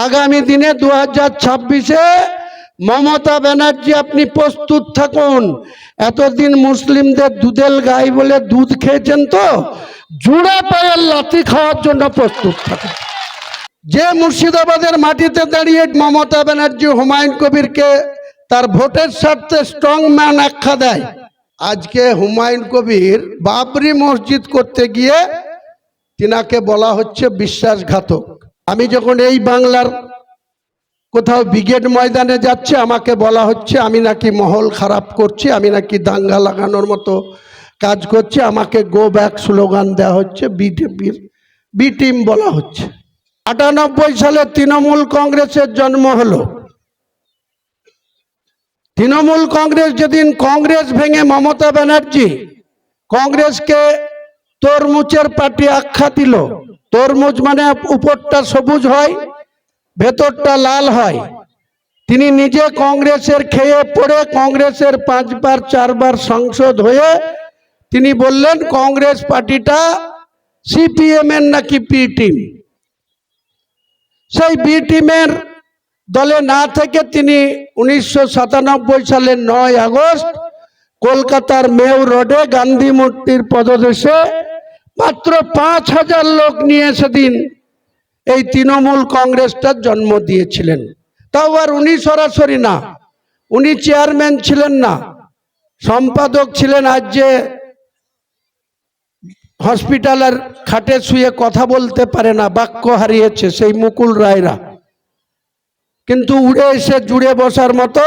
আগামী দিনে 2026-এ মমতা ব্যানার্জি আপনি প্রস্তুত থাকুন। এতদিন মুসলিমদের দুধের গাই বলে দুধ খেয়েছেন, তো জুড়ে পায়ের লাথি খাওয়ার জন্য প্রস্তুত থাকুন। যে মুর্শিদাবাদের মাটিতে দাঁড়িয়ে মমতা ব্যানার্জি হুমায়ুন কবিরকে তার ভোটের স্বার্থে স্ট্রং ম্যান আখ্যা দেয়, আজকে হুমায়ুন কবির বাবরি মসজিদ করতে গিয়ে তিনাকে বলা হচ্ছে বিশ্বাসঘাতক। আমি যখন এই বাংলার কোথাও ব্রিগেড ময়দানে যাচ্ছে, আমাকে বলা হচ্ছে আমি নাকি মহল খারাপ করছি, আমি নাকি দাঙ্গা লাগানোর মতো কাজ করছি, আমাকে গো ব্যাক স্লোগান দেওয়া হচ্ছে, বিজেপির বি টিম বলা হচ্ছে। 98 সালে তৃণমূল কংগ্রেসের জন্ম হলো। তৃণমূল কংগ্রেস যেদিন কংগ্রেস ভেঙে মমতা ব্যানার্জি কংগ্রেসকে তরমুজের পার্টি আখ্যা দিল, তরমুজ মানে উপরটা সবুজ হয়, ভেতরটা লাল হয়। তিনি নিজে কংগ্রেসের খেয়ে পড়ে কংগ্রেসের 5 বার 4 বার সংসদ হয়ে তিনি বললেন কংগ্রেস পার্টিটা সিপিএম এর নাকি বি টিম। সেই বি টিমের দলে না থেকে তিনি 1997 সালের 9 আগস্ট কলকাতার মেয়র রোডে গান্ধী মূর্তির পদদেশে মাত্র 5000 লোক নিয়ে সেদিন এই তৃণমূল কংগ্রেসটার জন্ম দিয়েছিলেন। তাও আর উনি সরাসরি না, উনি চেয়ারম্যান ছিলেন না, সম্পাদক ছিলেন। আজ যে হসপিটালের খাটে শুয়ে কথা বলতে পারে না, বাক্য হারিয়েছে, সেই মুকুল রায়রা, কিন্তু উড়ে এসে জুড়ে বসার মতো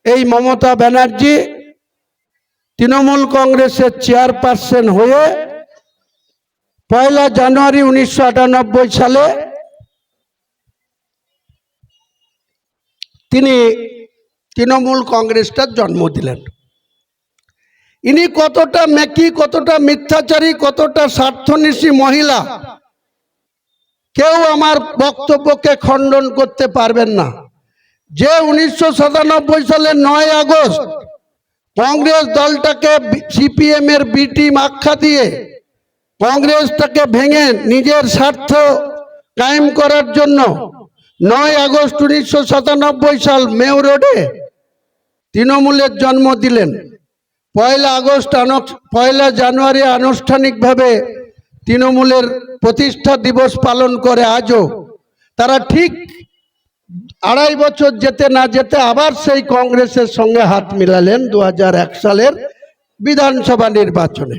এই মমতা ব্যানার্জি তৃণমূল কংগ্রেসের চেয়ারপারসন হয়ে 1 জানুয়ারি 1998 সালে তিনি তৃণমূল কংগ্রেসটার জন্ম দিলেন। ইনি কতটা মেকি, কতটা মিথ্যাচারী, কতটা স্বার্থন্বেষী মহিলা, কেউ আমার বক্তব্যকে খণ্ডন করতে পারবেন না। যে 1997 সালের 9 আগস্ট কংগ্রেস দলটাকে সিপিএম এর বি টিম আখ্যা দিয়ে কংগ্রেসটাকে ভেঙে নিজের স্বার্থ কায়েম করার জন্য 9 আগস্ট 1997 সাল মেয়র রোডে তৃণমূলের জন্ম দিলেন। 1 জানুয়ারি আনুষ্ঠানিকভাবে তৃণমূলের প্রতিষ্ঠা দিবস পালন করে। আজও তারা ঠিক 2.5 বছর যেতে না যেতে আবার সেই কংগ্রেসের সঙ্গে হাত মিলালেন 2001 সালের বিধানসভা নির্বাচনে।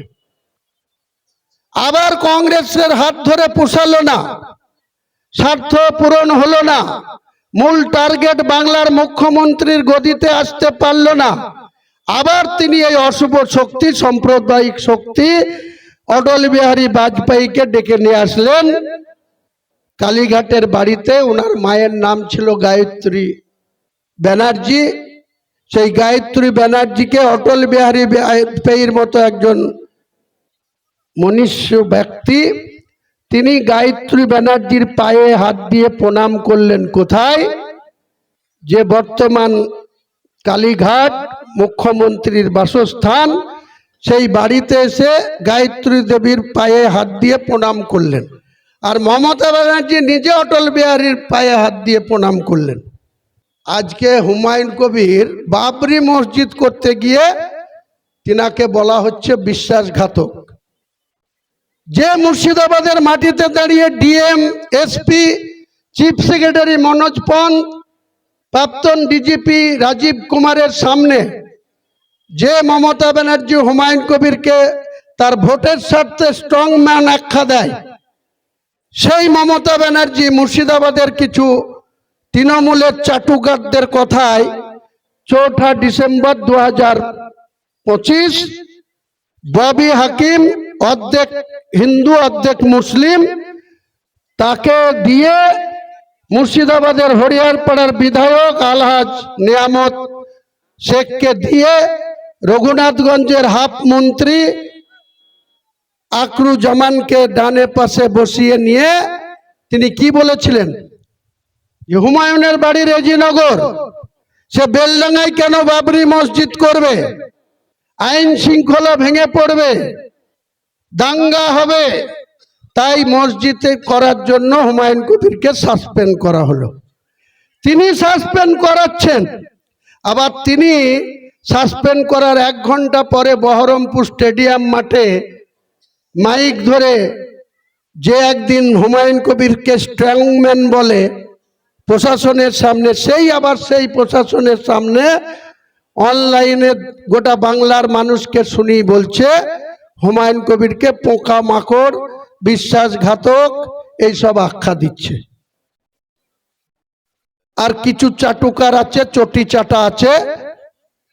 আবার কংগ্রেসের হাত ধরে পোষালো না, স্বার্থ পূরণ হলো না, মূল টার্গেট বাংলার মুখ্যমন্ত্রীর গদিতে আসতে পারল না। আবার তিনি এই অশুভ শক্তি, সাম্প্রদায়িক শক্তি অটল বিহারী বাজপেয়ীকে ডেকে নিয়ে আসলেন কালীঘাটের বাড়িতে। ওনার মায়ের নাম ছিল গায়ত্রী ব্যানার্জি। সেই গায়ত্রী ব্যানার্জিকে অটল বিহারী বাজপেয়ীর মতো একজন মনীষী ব্যক্তি, তিনি গায়ত্রী ব্যানার্জির পায়ে হাত দিয়ে প্রণাম করলেন। কোথায়? যে বর্তমান কালীঘাট মুখ্যমন্ত্রীর বাসস্থান, সেই বাড়িতে এসে গায়ত্রী দেবীর পায়ে হাত দিয়ে প্রণাম করলেন। আর মমতা ব্যানার্জি নিজে অটল বিহারীর পায়ে হাত দিয়ে প্রণাম করলেন। আজকে হুমায়ুন কবির বাবরি মসজিদ করতে গিয়ে তিনাকে বলা হচ্ছে বিশ্বাসঘাতক। যে মুর্শিদাবাদের মাটিতে দাঁড়িয়ে DM, SP, chief secretary Manoj Pant, প্রাক্তন ডিজিপি রাজীব কুমারের সামনে যে মমতা ব্যানার্জি হুমায়ুন কবিরকে তার ভোটের স্বার্থে স্ট্রং ম্যান আখ্যা দেয়, সেই মমতা ব্যানার্জি মুর্শিদাবাদের কিছু তৃণমূলের চাটুকারদের কথায় 4 ডিসেম্বর 2025 ববি হাকিম, অর্ধেক হিন্দু অর্ধেক মুসলিম, তাকে দিয়ে মুর্শিদাবাদের হরিয়ারপাড়ার বিধায়ক আলহাজ নিয়ামত শেখকে দিয়ে রঘুনাথগঞ্জের হাফ মন্ত্রী আকরুজ্জামানকে ডানে পাশে বসিয়ে নিয়ে তিনি কি বলেছিলেন? হুমায়ুনের বাড়ি রেজিনগর, সে বেলডাঙ্গায় কেন বাবরি মসজিদ করবে? আইন শৃঙ্খলা ভেঙে পড়বে, দাঙ্গা হবে, তাই মসজিদে করার জন্য হুমায়ুন কবিরকে সাসপেন্ড করা হলো। তিনি সাসপেন্ড করাচ্ছেন, আবার তিনি সাসপেন্ড করার 1 ঘন্টা পরে বহরমপুর স্টেডিয়াম মাঠে মাইক ধরে যে একদিন হুমায়ুন কবিরকে স্ট্রংম্যান বলে প্রশাসনের সামনে, সেই প্রশাসনের সামনে অনলাইনে গোটা বাংলার মানুষকে শুনি বলছে হুমায়ুন কবিরকে পোকা মাকড়, বিশ্বাসঘাতক এইসব আখ্যা দিচ্ছে। আর কিছু চাটুকার আছে, চটি চাটা আছে,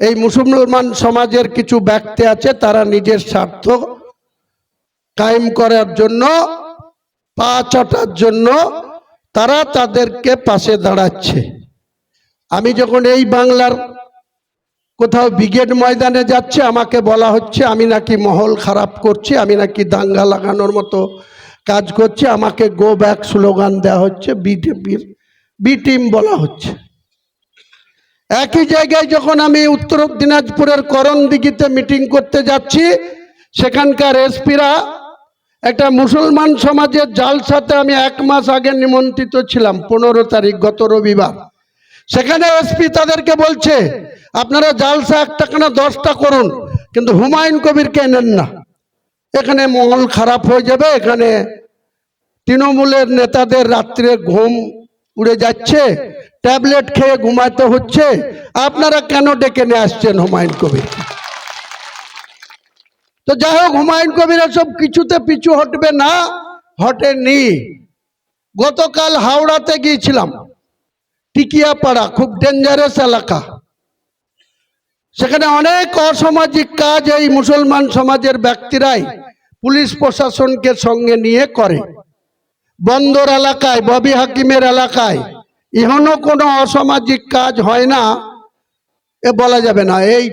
এই মুসলমান সমাজের কিছু ব্যক্তি আছে, তারা নিজের স্বার্থ কায়েম করার জন্য, পা চাটার জন্য তারা তাদেরকে পাশে দাঁড়াচ্ছে। আমি যখন এই বাংলার কোথাও ব্রিগেড ময়দানে যাচ্ছে, আমাকে বলা হচ্ছে আমি নাকি মহল খারাপ করছি, আমি নাকি দাঙ্গা লাগানোর মতো কাজ করছি, আমাকে গো ব্যাক স্লোগান দেওয়া হচ্ছে, বিজেপির বি টিম বলা হচ্ছে। একই জায়গায় যখন আমি উত্তর দিনাজপুরের করণদিঘিতে মিটিং করতে যাচ্ছি, সেখানকার এসপিরা একটা মুসলমান সমাজের জালসাতে আমি 1 মাস আগে নিমন্ত্রিত ছিলাম, 15 তারিখ গত রবিবার। সেখানে এসপি তাদেরকে বলছে আপনারা জালসা 1টা কেনা 10টা করুন, কিন্তু হুমায়ুন কবিরকে নেন না, এখানে মহল খারাপ হয়ে যাবে, এখানে তৃণমূলের নেতাদের রাত্রে ঘুম উড়ে যাচ্ছে, ট্যাবলেট খেয়ে ঘুমাতে হচ্ছে, আপনারা কেন ডেকে নিয়ে আসছেন হুমায়ুন কবির? তো যাই হোক, হুমায়ুন কবির সব কিছুতে পিছু হটবে না, হটেনি। গতকাল হাওড়াতে গিয়েছিলাম, টিকিয়াপাড়া, খুব ডেঞ্জারাস এলাকা। সেখানে অনেক অসামাজিক কাজ এই মুসলমান সমাজের ব্যক্তিরাই পুলিশ প্রশাসনকে সঙ্গে নিয়ে করে। বন্দর এলাকায়, ববি হাকিমের এলাকায় এখনো কোনো অসামাজিক কাজ হয় না এ বলা যাবে না। এই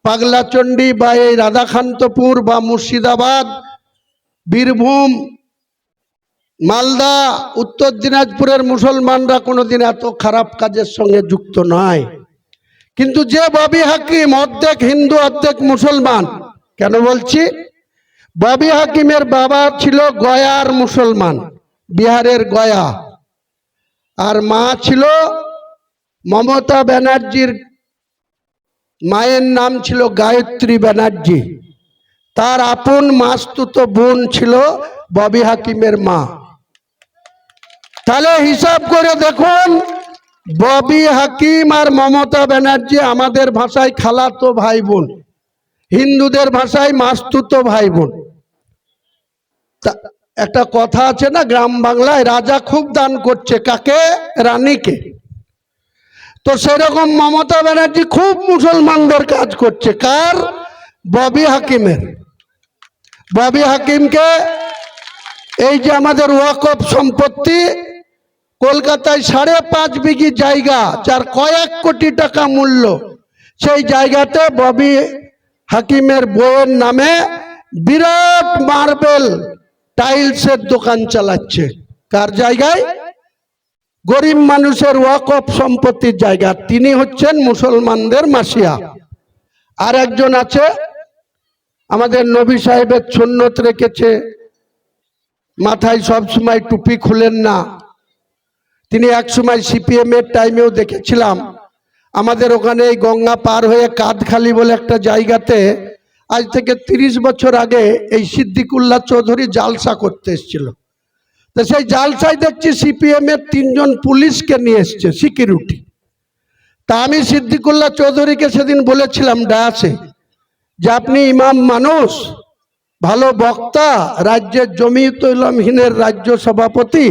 পাগলাচণ্ডী বা এই রাধাকান্তপুর বা মুর্শিদাবাদ, বীরভূম, মালদা, উত্তর দিনাজপুরের মুসলমানরা কোনোদিন এত খারাপ কাজের সঙ্গে যুক্ত নয়। কিন্তু যে ববি হাকিম অর্ধেক হিন্দু অর্ধেক মুসলমান, কেন বলছি? ববি হাকিমের বাবা ছিল গয়ার মুসলমান, বিহারের গয়া, আর মা ছিল মমতা ব্যানার্জির মায়ের নাম ছিল গায়ত্রী ব্যানার্জি, তার আপন মাসতুতো বোন ছিল ববি হাকিমের মা। তাহলে হিসাব করে দেখুন, ববি হাকিম আর মমতা ব্যানার্জি আমাদের ভাষায় খালাতো ভাই বোন, হিন্দুদের ভাষায় মাসতুতো ভাই বোন। একটা কথা আছে না গ্রাম বাংলায়, রাজা খুব দান করছে, কাকে? রানীকে। তো সেরকম মমতা ব্যানার্জি খুব মুসলমানদের কাজ করছে। কার? ববি হাকিমের। ববি হাকিমকে এই যে আমাদের ওয়াকফ সম্পত্তি, কলকাতায় 5.5 বিঘি জায়গা, যার কয়েক কোটি টাকা মূল্য, সেই জায়গাতে ববি হাকিমের বউয়ের নামে বিরাট মার্বেল টাইলসের দোকান চালাচ্ছে। কার জায়গায়? গরিব মানুষের ওয়াকফ সম্পত্তির জায়গা। তিনি হচ্ছেন মুসলমানদের মাসিয়া। আর একজন আছে, আমাদের নবী সাহেবের সুন্নত রেখেছে, মাথায় সবসময় টুপি খুলেন না। তিনি একসময় সিপিএম এর টাইমেও দেখেছিলাম, আমাদের ওখানে এই গঙ্গা পার হয়ে কাদখালি বলে একটা জায়গাতে আজ থেকে 30 বছর আগে এই সিদ্দিকুল্লাহ চৌধুরী জালসা করতে এসেছিল। তো সেই জালসায় দেখছি সিপিএম এর 3 জন পুলিশকে নিয়ে এসছে সিকিউরিটি। তা আমি সিদ্দিকুল্লাহ চৌধুরীকে সেদিন বলেছিলাম ডায়াসে যে আপনি ইমাম মানুষ, ভালো বক্তা, রাজ্যের জমিয়ত উলামাহীনের রাজ্য সভাপতি,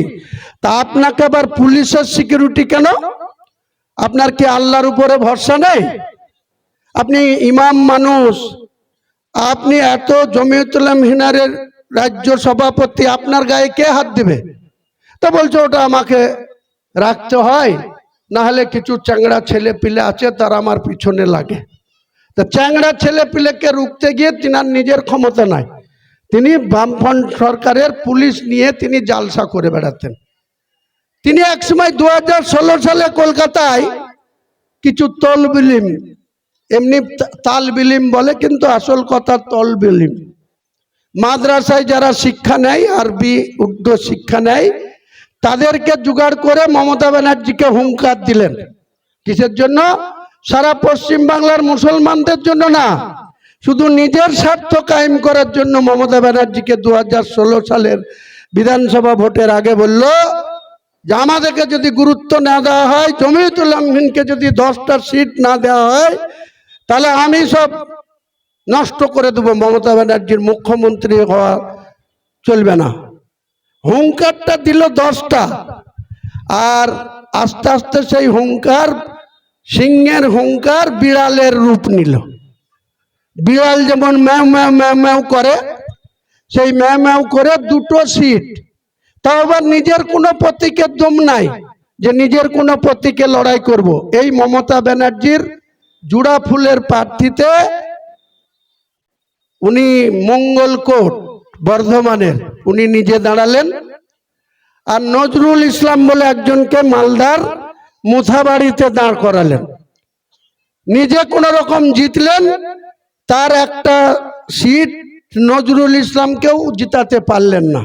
তা আপনাকে আবার পুলিশের সিকিউরিটি কেন? আপনার কি আল্লাহর উপরে ভরসা নেই? আপনি ইমাম মানুষ, আপনি এত জমিয়ত উলামাহীনের রাজ্য সভাপতি, আপনার গায়ে কে হাত দিবে? তো বলছে ওটা আমাকে রাখতে হয়, না হলে কিছু চ্যাংড়া ছেলে পিলে আছে তারা আমার পিছনে লাগে। তা চ্যাংড়া ছেলে পিলেকে রুখতে গিয়ে তিনার নিজের ক্ষমতা নাই, তিনি বামফ্রন্ট সরকারের পুলিশ নিয়ে তিনি জালসা করে বেড়াতেন। তিনি একসময় 2016 সালে কলকাতায় কিছু তলবিলিম, এমনি তালবিলিম বলে কিন্তু আসল কথা তলবিলিম, মাদ্রাসায় যারা শিক্ষা নেয়, আরবি উর্দু শিক্ষা নেয়, তাদেরকে জোগাড় করে মমতা ব্যানার্জিকে হুঙ্কার দিলেন। কিসের জন্য? সারা পশ্চিম বাংলার মুসলমানদের জন্য না, শুধু নিজের স্বার্থ কায়েম করার জন্য মমতা ব্যানার্জিকে 2016 সালের বিধানসভা ভোটের আগে বলল যে আমাদেরকে যদি গুরুত্ব না দেওয়া হয়, জমিয়তুল মুমিনকে যদি 10টা সিট না দেওয়া হয়, তাহলে আমি সব নষ্ট করে দেবো, মমতা ব্যানার্জির মুখ্যমন্ত্রী হওয়া চলবে না। হুঙ্কারটা দিল 10টা, আর আস্তে আস্তে সেই হুঙ্কার, সিংহের হুঙ্কার বিড়ালের রূপ নিল। বিড়াল যেমন ম্যাও ম্যাও ম্যাও ম্যাও করে, সেই ম্যাও ম্যাও করে 2টো সিট, তাও আবার নিজের কোনো প্রতীকের দম নাই যে নিজের কোনো প্রতীকে লড়াই করব। এই মমতা ব্যানার্জির জুড়া ফুলের প্রার্থীতে উনি মঙ্গলকোট বর্ধমানের উনি নিজে দাঁড়ালেন, আর নজরুল ইসলাম বলে একজনকে মালদার মুথাবাড়িতে দাঁড় করালেন। নিজে কোন রকম জিতলেন, তার একটা সিট নজরুল ইসলামকেও জিতাতে পারলেন না।